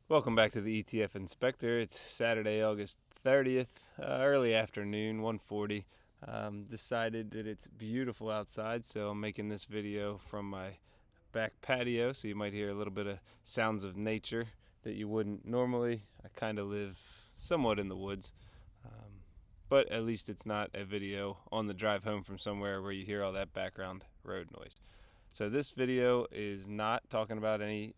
Welcome back to the ETF Inspector. It's Saturday, August 30th, early afternoon, 1:40. Decided that it's beautiful outside, so I'm making this video from my back patio, so you might hear a little bit of sounds of nature that you wouldn't normally. I kind of live somewhat in the woods, um, but at least it's not a video on the drive home from somewhere where you hear all that background road noise. So this video is not talking about any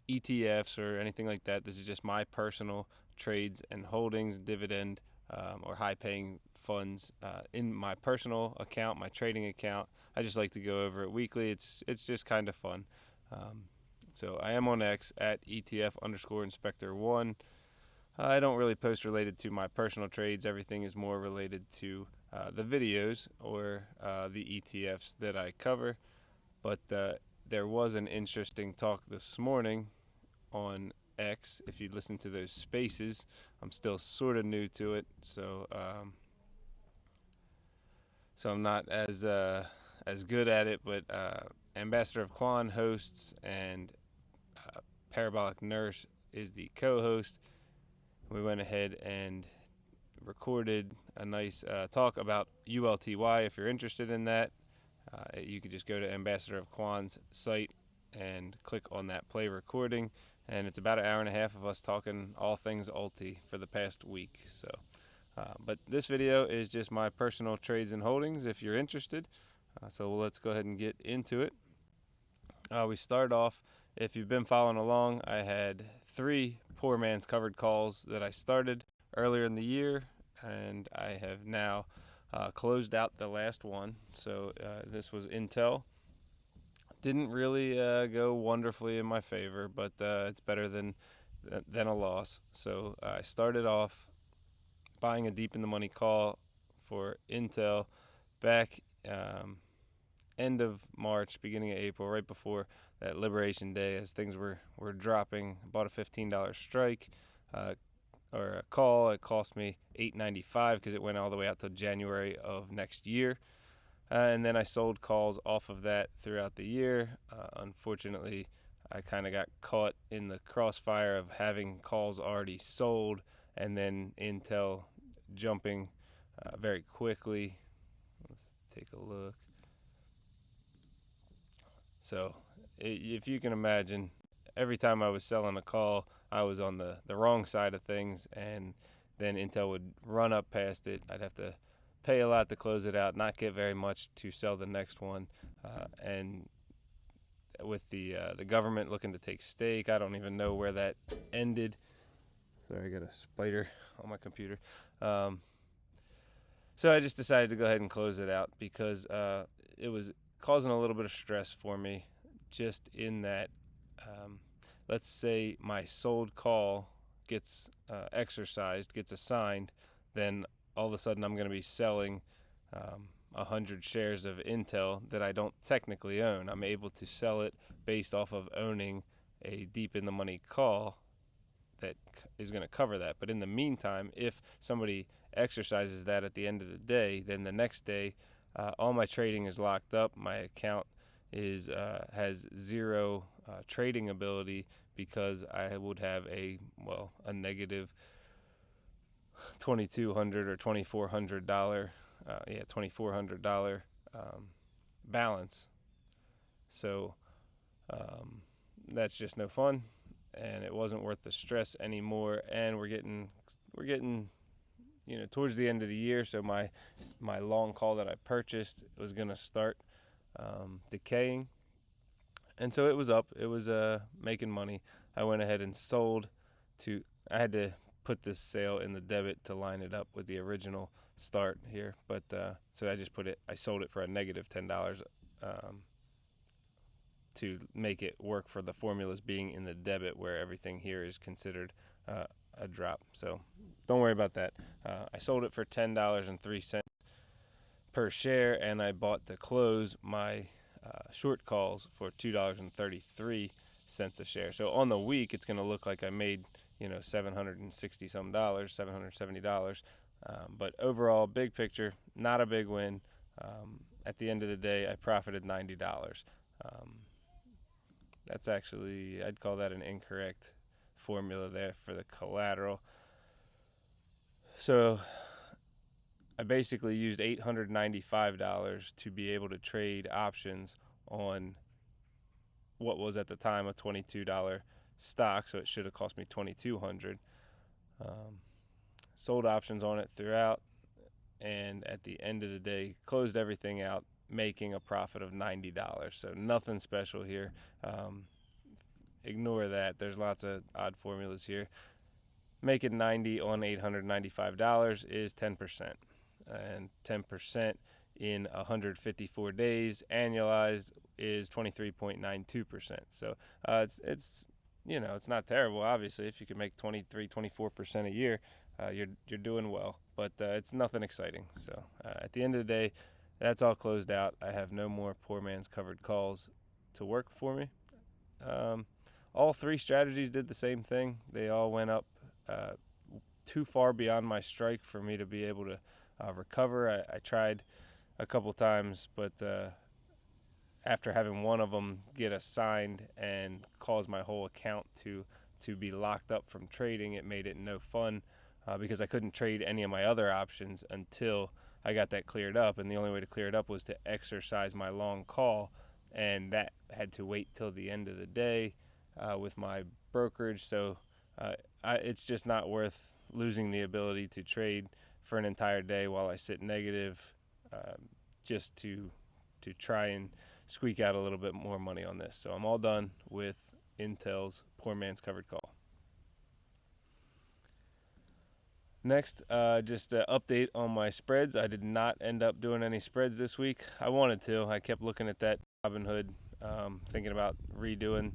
ETFs or anything like that. This is just my personal trades and holdings, dividend or high-paying funds in my personal account, my trading account. I just like to go over it weekly. It's just kind of fun. Um, so I am on X at ETF underscore inspector one. I don't really post related to my personal trades. Everything is more related to the videos or the ETFs that I cover. But there was an interesting talk this morning on X. If you listen to those spaces, I'm still sort of new to it, so I'm not as good at it. But Ambassador of Quan hosts, and Parabolic Nurse is the co-host. We went ahead and recorded a nice talk about ULTY. If you're interested in that, you could just go to Ambassador of Quan's site and click on that play recording, and it's about an hour and a half of us talking all things Alti for the past week. But this video is just my personal trades and holdings if you're interested. So let's go ahead and get into it. We start off, if you've been following along, I had 3 poor man's covered calls that I started earlier in the year, and I have now closed out the last one. So this was Intel. Didn't really go wonderfully in my favor, but it's better than a loss. So I started off buying a deep in the money call for Intel back end of March, beginning of April, right before that Liberation Day, as things were dropping. Bought a $15 strike uh, or a call. It cost me $8.95 because it went all the way out to January of next year. And then I sold calls off of that throughout the year. Unfortunately, I kind of got caught in the crossfire of having calls already sold and then Intel jumping very quickly. Let's take a look. So, if you can imagine, every time I was selling a call, I was on the wrong side of things, and then Intel would run up past it. I'd have to pay a lot to close it out, not get very much to sell the next one, and with the government looking to take stake, I don't even know where that ended. Sorry, I got a spider on my computer. So I just decided to go ahead and close it out because it was causing a little bit of stress for me, just in that, let's say my sold call gets exercised, gets assigned, then all of a sudden I'm going to be selling 100 shares of Intel that I don't technically own. I'm able to sell it based off of owning a deep in the money call that is going to cover that. But in the meantime, if somebody exercises that at the end of the day, then the next day, all my trading is locked up. My account is has zero trading ability because I would have a negative $2,200 or $2,400 $2,400 balance. So that's just no fun, and it wasn't worth the stress anymore. And we're getting towards the end of the year, so my long call that I purchased was going to start decaying, and so it was up. It was making money. I went ahead and sold to. I had to put this sale in the debit to line it up with the original start here, but so I just put it. I sold it for a negative $10. To make it work for the formulas being in the debit, where everything here is considered a drop. So don't worry about that. I sold it for $10.03 per share, and I bought to close my short calls for $2.33 a share. So on the week, it's going to look like I made $760 some dollars, $770. But overall, big picture, not a big win. At the end of the day, I profited $90. That's actually, I'd call that an incorrect formula there for the collateral. So I basically used $895 to be able to trade options on what was at the time a $22 stock, so it should have cost me $2,200. Sold options on it throughout, and at the end of the day, closed everything out, making a profit of $90. So nothing special here. Ignore that. There's lots of odd formulas here. Making 90 on $895 is 10%, and 10% in 154 days annualized is 23.92%. So it's it's not terrible. Obviously, if you can make 23-24% a year, you're doing well. But it's nothing exciting. So at the end of the day, that's all closed out. I have no more poor man's covered calls to work for me. All three strategies did the same thing. They all went up too far beyond my strike for me to be able to recover. I tried a couple times, but after having one of them get assigned and cause my whole account to be locked up from trading, it made it no fun because I couldn't trade any of my other options until I got that cleared up. And the only way to clear it up was to exercise my long call, and that had to wait till the end of the day with my brokerage. So it's just not worth losing the ability to trade for an entire day while I sit negative just to try and squeak out a little bit more money on this. So I'm all done with Intel's poor man's covered call. Next, just an update on my spreads. I did not end up doing any spreads this week. I wanted to. I kept looking at that Robinhood, thinking about redoing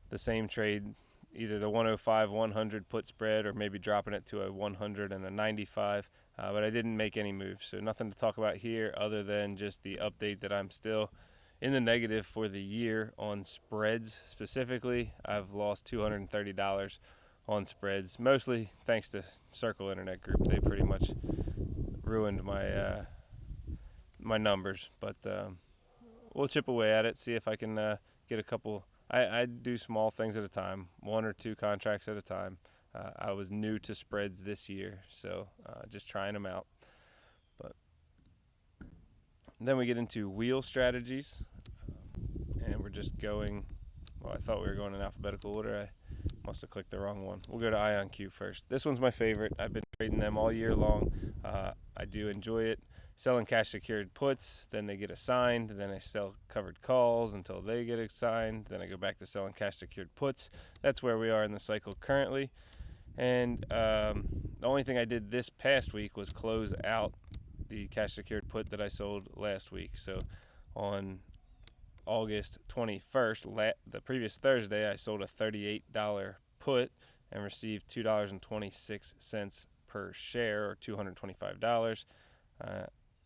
the same trade, either the 105-100 put spread or maybe dropping it to a 100 and a 95, but I didn't make any moves. So nothing to talk about here other than just the update that I'm still in the negative for the year on spreads. Specifically, I've lost $230 on spreads, mostly thanks to Circle Internet Group. They pretty much ruined my my numbers, but we'll chip away at it, see if I can get a couple. I do small things at a time, 1 or 2 contracts at a time. I was new to spreads this year, so just trying them out. But then we get into wheel strategies, and we're just going. Well, I thought we were going in alphabetical order. I must have clicked the wrong one. We'll go to IonQ first. This one's my favorite. I've been trading them all year long. I do enjoy it. Selling cash secured puts, then they get assigned, then I sell covered calls until they get assigned, then I go back to selling cash secured puts. That's where we are in the cycle currently. And the only thing I did this past week was close out the cash secured put that I sold last week. So on August 21st, the previous Thursday, I sold a $38 put and received $2.26 per share, or $225.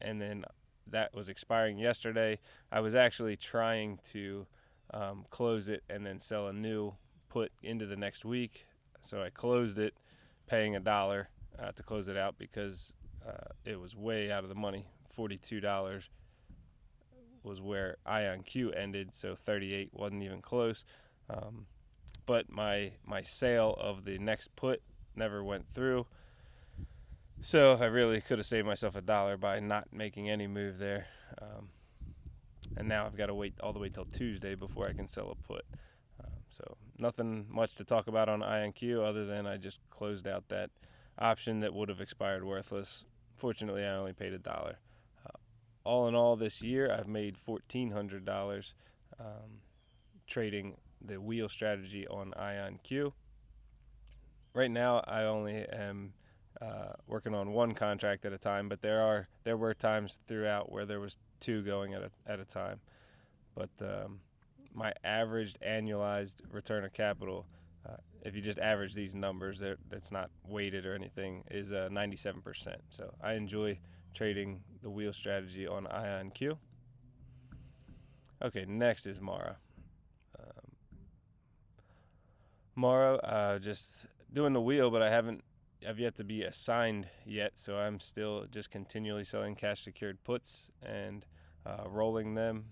And then that was expiring yesterday. I was actually trying to close it and then sell a new put into the next week. So I closed it, paying $1 to close it out because it was way out of the money. $42 was where IonQ ended, so 38 wasn't even close. But my sale of the next put never went through. So I really could have saved myself $1 by not making any move there. And now I've got to wait all the way till Tuesday before I can sell a put. So nothing much to talk about on IonQ other than I just closed out that option that would have expired worthless. Fortunately, I only paid $1. All in all, this year I've made $1,400 trading the wheel strategy on IonQ. Right now, I only am working on 1 contract at a time, but there were times throughout where there was 2 going at a time. But my averaged annualized return of capital, if you just average these numbers, that's not weighted or anything, is 97%. So I enjoy trading the wheel strategy on IonQ. Okay, next is Mara. Mara, just doing the wheel, but I've yet to be assigned yet, so I'm still just continually selling cash secured puts and rolling them.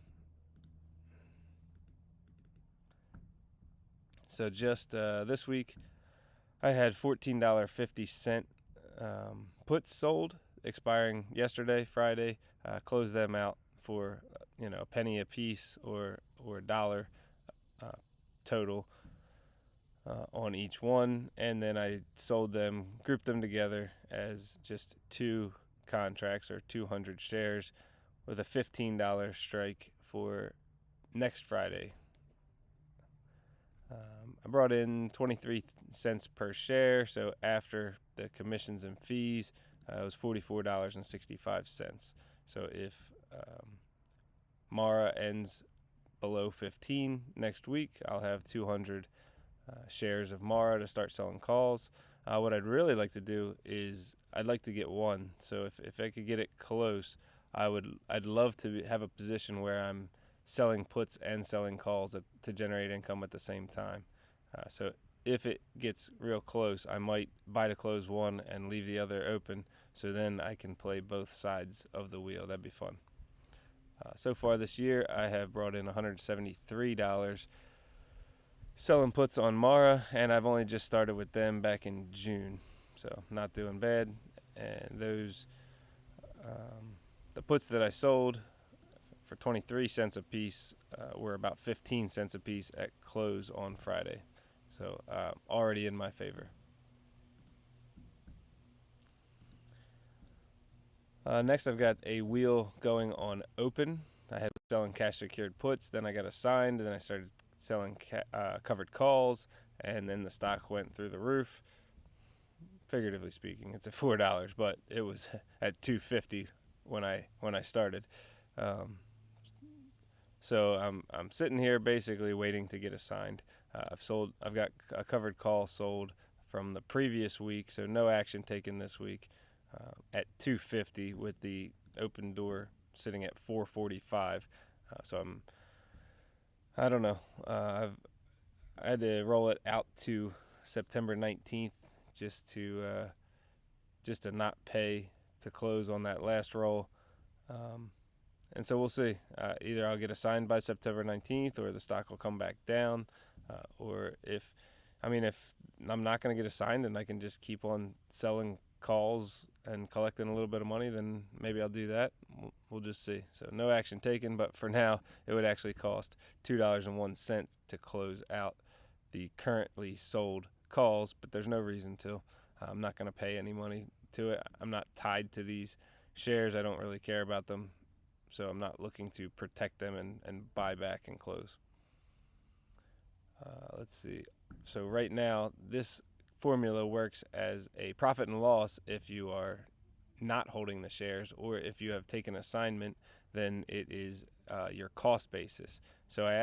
So just this week, I had $14.50 puts sold, expiring yesterday, Friday. Closed them out for a penny a piece or a dollar uh, total on each one, and then I sold them, grouped them together as just two contracts or 200 shares with a $15 strike for next Friday. I brought in 23 cents per share, so after the commissions and fees, it was $44.65. So if Mara ends below 15 next week, I'll have 200 shares of Mara to start selling calls. What I'd really like to do is I'd like to get one. So if I could get it close, I'd love to have a position where I'm selling puts and selling calls to generate income at the same time. So if it gets real close, I might buy to close one and leave the other open. So then I can play both sides of the wheel. That'd be fun. So far this year, I have brought in $173 selling puts on Mara, and I've only just started with them back in June, so not doing bad. And those the puts that I sold for 23 cents a piece were about 15 cents a piece at close on Friday, so already in my favor. Next, I've got a wheel going on open. I had selling cash secured puts, then I got assigned, and then I started selling covered calls, and then the stock went through the roof. Figuratively speaking, it's at $4, but it was at $2.50 when I started. Um, so I'm sitting here basically waiting to get assigned. I've got a covered call sold from the previous week, so no action taken this week at $2.50 with the open door sitting at $4.45. So I don't know. I had to roll it out to September 19th just to not pay to close on that last roll. And so we'll see. Either I'll get assigned by September 19th, or the stock will come back down. Or if I'm not going to get assigned and I can just keep on selling calls and collecting a little bit of money, then maybe I'll do that. We'll just see. So no action taken, but for now, it would actually cost $2.01 to close out the currently sold calls, but there's no reason to. I'm not going to pay any money to it. I'm not tied to these shares. I don't really care about them, so I'm not looking to protect them and buy back and close. Let's see. So right now, this formula works as a profit and loss if you are not holding the shares, or if you have taken assignment, then it is your cost basis. So I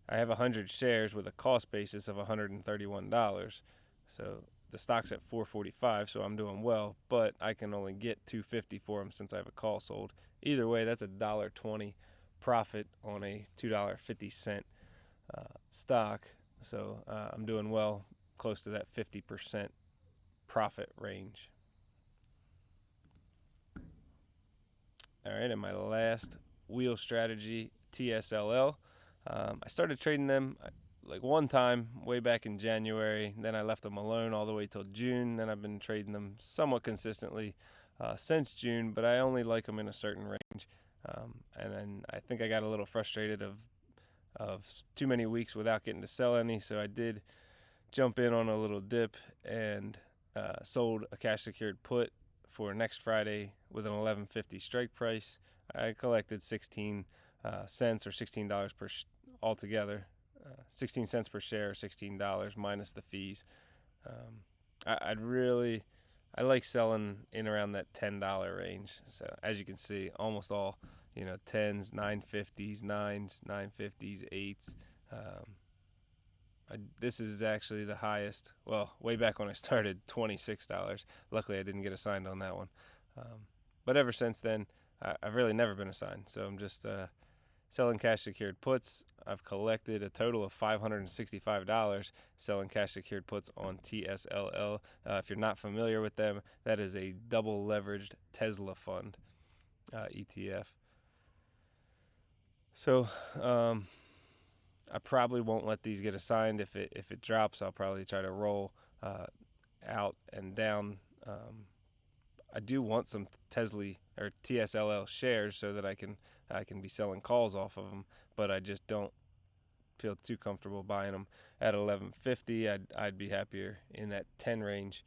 have 100 shares with a cost basis of $131. So the stock's at $4.45, so I'm doing well, but I can only get $2.50 for them since I have a call sold. Either way, that's a $1.20 profit on a $2.50 stock. So I'm doing well, close to that 50% profit range. All right, and my last wheel strategy, TSLL. I started trading them like one time way back in January. Then I left them alone all the way till June. Then I've been trading them somewhat consistently since June, but I only like them in a certain range. And then I think I got a little frustrated of too many weeks without getting to sell any, so I did jump in on a little dip and sold a cash secured put for next Friday with an $11.50 strike price. I collected 16 cents or $16 altogether. 16 cents per share, $16 minus the fees. I like selling in around that $10 range. So as you can see, almost all tens, 950s, nines, 950s, eights. This is actually the highest. Well, way back when I started, $26. Luckily, I didn't get assigned on that one. But ever since then, I've really never been assigned. So I'm just selling cash secured puts. I've collected a total of $565 selling cash secured puts on TSLL. If you're not familiar with them, that is a double leveraged Tesla fund ETF. So I probably won't let these get assigned. If it drops, I'll probably try to roll out and down. I do want some Tesla or TSLL shares so that I can be selling calls off of them, but I just don't feel too comfortable buying them at 11.50. I'd be happier in that 10 range.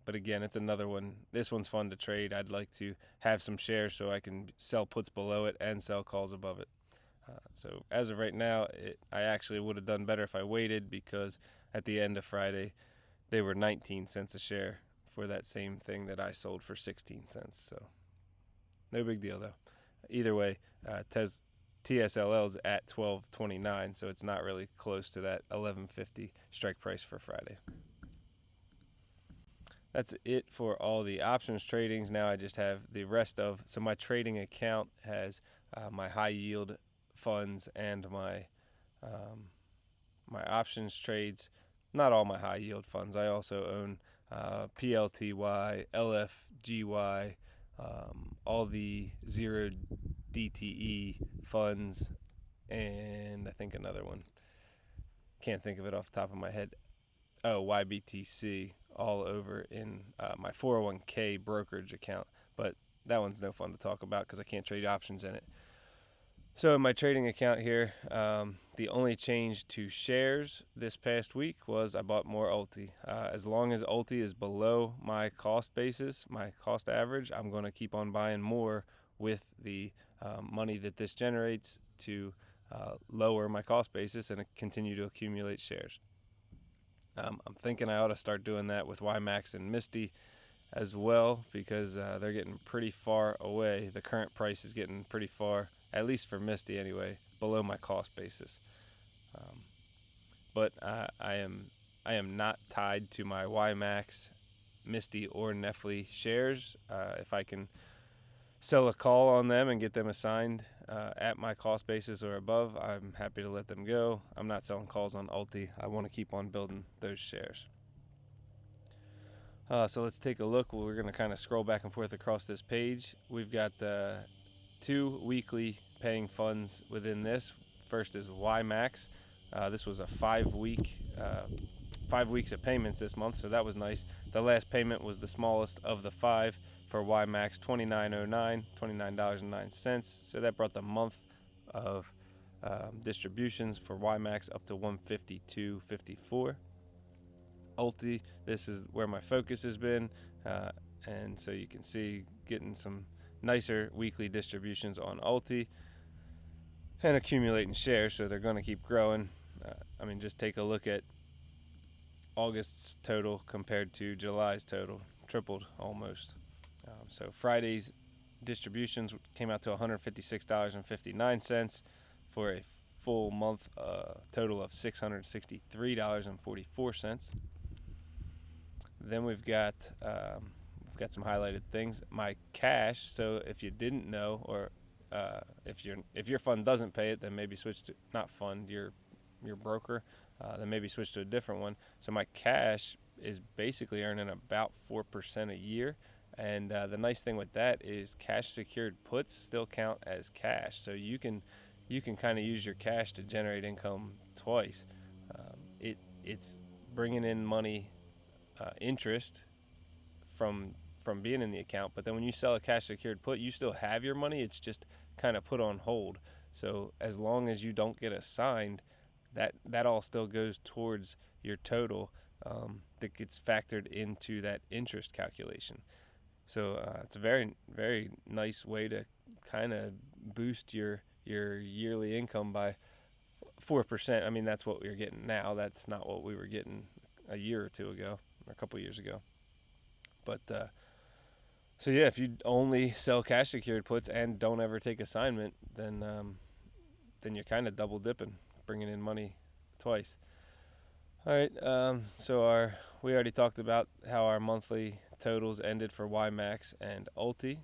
But again, it's another one. This one's fun to trade. I'd like to have some shares so I can sell puts below it and sell calls above it. So as of right now, I actually would have done better if I waited, because at the end of Friday, they were 19 cents a share for that same thing that I sold for 16 cents. So no big deal though. Either way, TSLL's at 12.29, so it's not really close to that 11.50 strike price for Friday. That's it for all the options tradings. Now I just have the rest of, so my trading account has my high yield funds and my my options trades. Not all my high yield funds. I also own PLTY, LFGY, all the zero DTE funds, and I think another one. Can't think of it off the top of my head. Oh, YBTC, all over in my 401k brokerage account. But that one's no fun to talk about because I can't trade options in it. So in my trading account here, the only change to shares this past week was I bought more Ulti. As long as Ulti is below my cost basis, my cost average, I'm going to keep on buying more with the money that this generates to lower my cost basis and continue to accumulate shares. I'm thinking I ought to start doing that with YMAX and Misty as well, because they're getting pretty far away. The current price is getting pretty far, at least for Misty anyway, below my cost basis. But I am not tied to my YMAX, Misty, or Nefli shares. If I can sell a call on them and get them assigned at my cost basis or above, I'm happy to let them go. I'm not selling calls on Ulti. I want to keep on building those shares. So let's take a look. We're going to kind of scroll back and forth across this page. We've got 2 weekly paying funds within this. First is YMAX. This was a 5 weeks of payments this month, so that was nice. The last payment was the smallest of the 5 for YMAX, $29.09, $29.09. So that brought the month of distributions for YMAX up to $152.54. Ulti, this is where my focus has been, and so you can see getting some nicer weekly distributions on Ulti and accumulating shares, so they're going to keep growing. Just take a look at August's total compared to July's total, tripled almost. So Friday's distributions came out to $156.59 for a full month total of $663.44. Then we've got some highlighted things. My cash. So if you didn't know, or if your fund doesn't pay it, then maybe switch to, not fund, your broker. Then maybe switch to a different one. So my cash is basically earning about 4% a year. And the nice thing with that is cash secured puts still count as cash. So you can kind of use your cash to generate income twice. It's bringing in money, interest from being in the account, but then when you sell a cash secured put, you still have your money. It's just kind of put on hold. So as long as you don't get assigned, that all still goes towards your total that gets factored into that interest calculation. So it's a very, very nice way to kind of boost your yearly income by 4%. That's what we're getting now. That's not what we were getting a year or two ago, or a couple years ago. But so yeah, if you only sell cash secured puts and don't ever take assignment, then you're kind of double dipping, bringing in money twice. All right, so we already talked about how our monthly totals ended for YMAX and Ulti,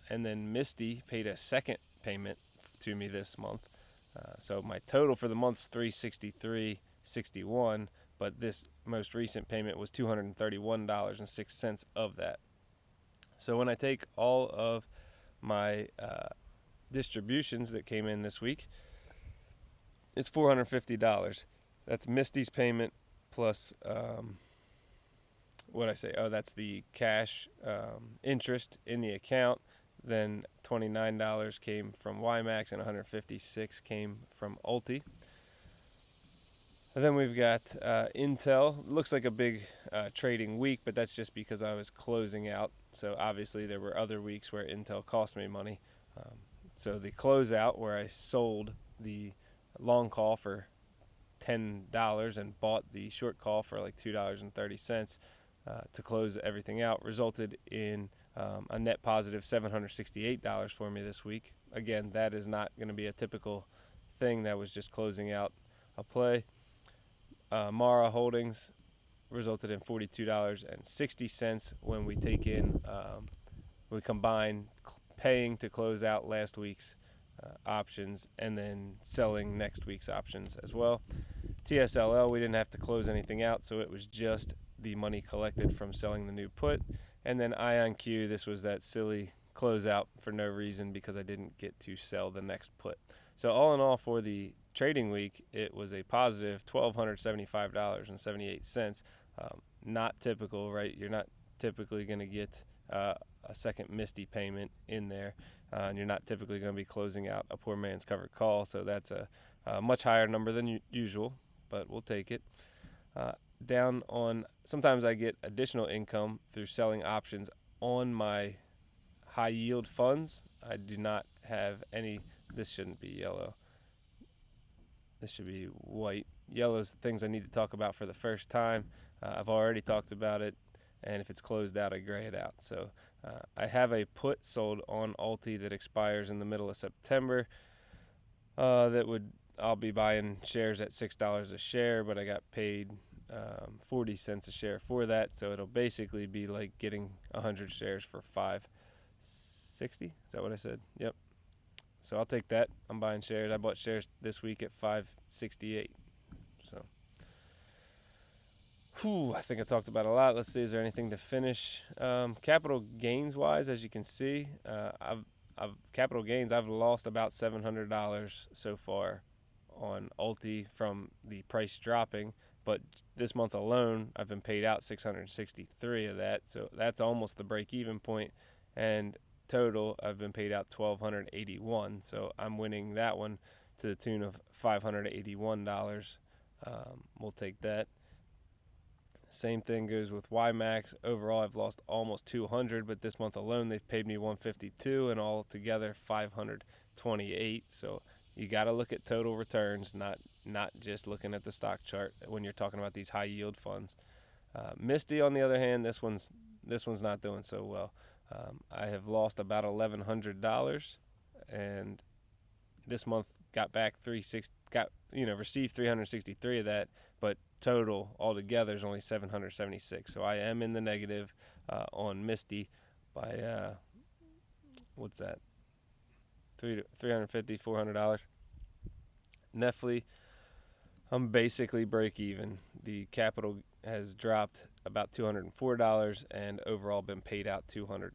and then Misty paid a second payment to me this month. So my total for the month's $363.61, but this most recent payment was $231.06 of that. So when I take all of my distributions that came in this week, It's $450. That's Misty's payment plus what I say? Oh, that's the cash interest in the account. Then $29 came from YMAX and 156 came from Ulti. And then we've got Intel. Looks like a big trading week, but that's just because I was closing out. So obviously there were other weeks where Intel cost me money. So the closeout where I sold the long call for $10 and bought the short call for like $2.30 to close everything out resulted in a net positive $768 for me this week. Again, that is not going to be a typical thing. That was just closing out a play. Mara Holdings resulted in $42.60 when we take in, we combine paying to close out last week's options and then selling next week's options as well. TSLL, we didn't have to close anything out, so it was just the money collected from selling the new put. And then IonQ, this was that silly closeout for no reason because I didn't get to sell the next put. So all in all, for the trading week, it was a positive $1,275.78. Not typical, right? You're not typically going to get a second Misty payment in there, and you're not typically going to be closing out a poor man's covered call. So that's a much higher number than usual, but we'll take it. Down on, sometimes I get additional income through selling options on my high yield funds. I do not have any. This shouldn't be yellow. This should be white. Yellow is the things I need to talk about for the first time. I've already talked about it, and if it's closed out, I gray it out. So I have a put sold on Ulti that expires in the middle of September. I'll be buying shares at $6 a share, but I got paid 40 cents a share for that, so it'll basically be like getting 100 shares for $5.60. Is that what I said? Yep. So I'll take that. I'm buying shares. I bought shares this week at $5.68. So, I think I talked about a lot. Let's see, is there anything to finish? Capital gains wise, as you can see, capital gains. I've lost about $700 so far on Ulti from the price dropping. But this month alone, I've been paid out $663 of that, so that's almost the break-even point. And total, I've been paid out $1,281, so I'm winning that one to the tune of $581. We'll take that. Same thing goes with YMAX. Overall, I've lost almost $200, but this month alone, they've paid me $152, and all together $528. So you got to look at total returns, not just looking at the stock chart when you're talking about these high yield funds. Misty, on the other hand, this one's not doing so well. I have lost about $1,100, and this month received 363 of that, but total altogether is only 776. So I am in the negative on Misty by what's that? $350, $400. Nefli, I'm basically break even. The capital has dropped about $204 and overall been paid out $210.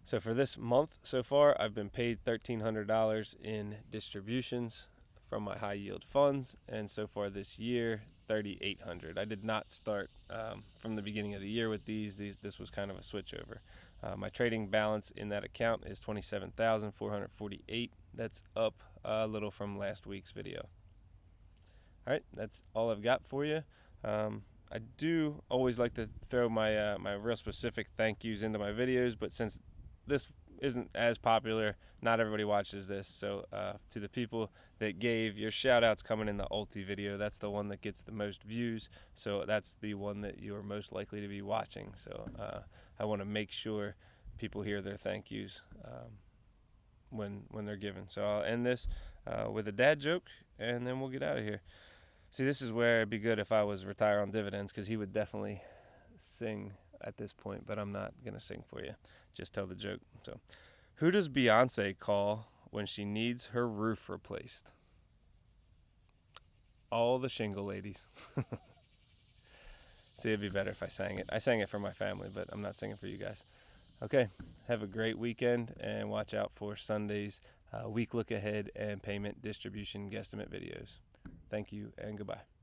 So for this month so far, I've been paid $1,300 in distributions from my high yield funds, and so far this year, $3,800. I did not start from the beginning of the year with these. This was kind of a switchover. My trading balance in that account is $27,448. That's up a little from last week's video. All right, that's all I've got for you. I do always like to throw my my real specific thank yous into my videos, but since this isn't as popular, not everybody watches this. So to the people that gave, your shout outs coming in the Ulti video. That's the one that gets the most views, so that's the one that you are most likely to be watching. So I want to make sure people hear their thank yous when they're given. So I'll end this with a dad joke, and then we'll get out of here. See, this is where it'd be good if I was retired on dividends, because he would definitely sing at this point, but I'm not going to sing for you. Just tell the joke. So, who does Beyonce call when she needs her roof replaced? All the shingle ladies. See, it'd be better if I sang it. I sang it for my family, but I'm not singing for you guys. Okay, have a great weekend, and watch out for Sunday's week look ahead and payment distribution guesstimate videos. Thank you and goodbye.